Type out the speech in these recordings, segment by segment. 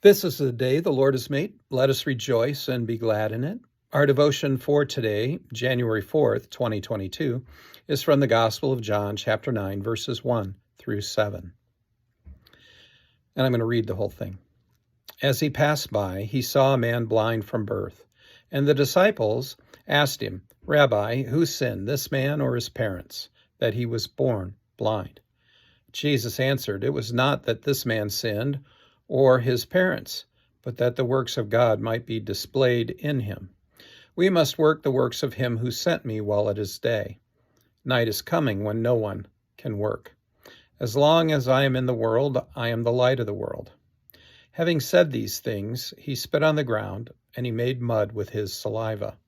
This is the day the Lord has made. Let us rejoice and be glad in it. Our devotion for today, January 4th, 2022, is from the Gospel of John, chapter 9, verses 1 through 7. And I'm going to read the whole thing. As he passed by, he saw a man blind from birth, and the disciples asked him, "Rabbi, who sinned, this man or his parents, that he was born blind?" Jesus answered, "It was not that this man sinned or his parents, but that the works of God might be displayed in him. We must work the works of him who sent me while it is day. Night is coming when no one can work. As long as I am in the world, I am the light of the world." Having said these things, he spit on the ground, and he made mud with his saliva.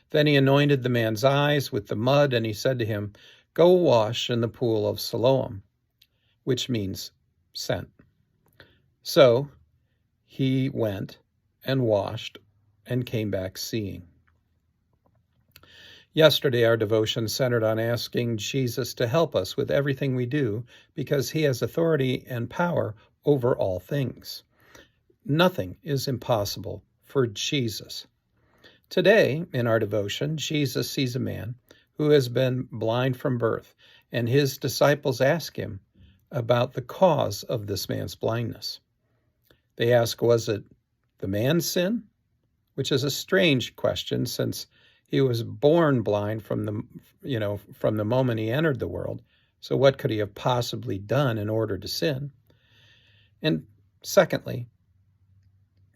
Then he anointed the man's eyes with the mud, and he said to him, "Go wash in the pool of Siloam," which means sent. So he went and washed and came back seeing. Yesterday, our devotion centered on asking Jesus to help us with everything we do because he has authority and power over all things. Nothing is impossible for Jesus. Today, in our devotion, Jesus sees a man who has been blind from birth, and his disciples ask him about the cause of this man's blindness. They ask, was it the man's sin? Which is a strange question since he was born blind from the moment he entered the world. So what could he have possibly done in order to sin? And secondly,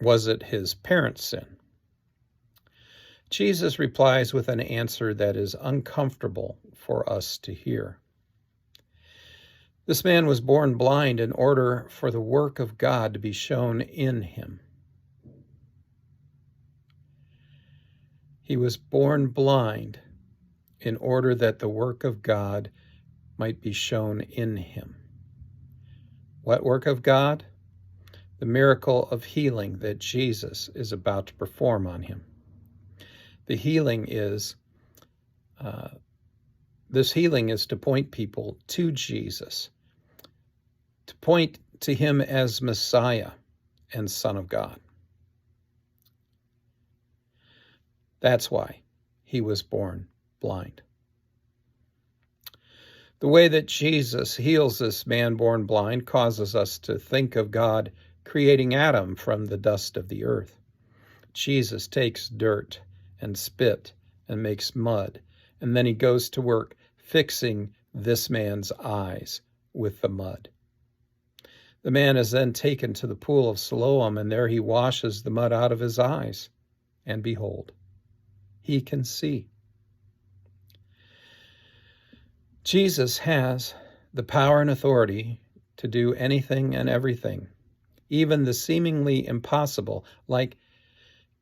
was it his parents' sin? Jesus replies with an answer that is uncomfortable for us to hear. This man was born blind in order for the work of God to be shown in him. He was born blind in order that the work of God might be shown in him. What work of God? The miracle of healing that Jesus is about to perform on him. The healing is, this healing is to point people to Jesus, to point to him as Messiah and Son of God. That's why he was born blind. The way that Jesus heals this man born blind causes us to think of God creating Adam from the dust of the earth. Jesus takes dirt and spit and makes mud, and then he goes to work fixing this man's eyes with the mud. The man is then taken to the pool of Siloam, and there he washes the mud out of his eyes, and behold, he can see. Jesus has the power and authority to do anything and everything, even the seemingly impossible, like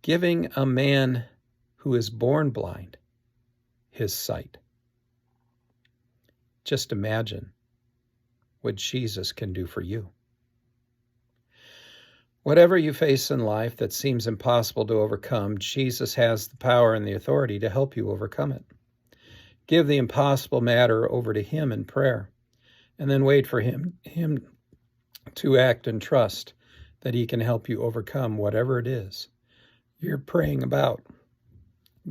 giving a man who is born blind his sight. Just imagine what Jesus can do for you. Whatever you face in life that seems impossible to overcome, Jesus has the power and the authority to help you overcome it. Give the impossible matter over to him in prayer, and then wait for him to act and trust that he can help you overcome whatever it is you're praying about.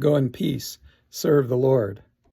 Go in peace. Serve the Lord.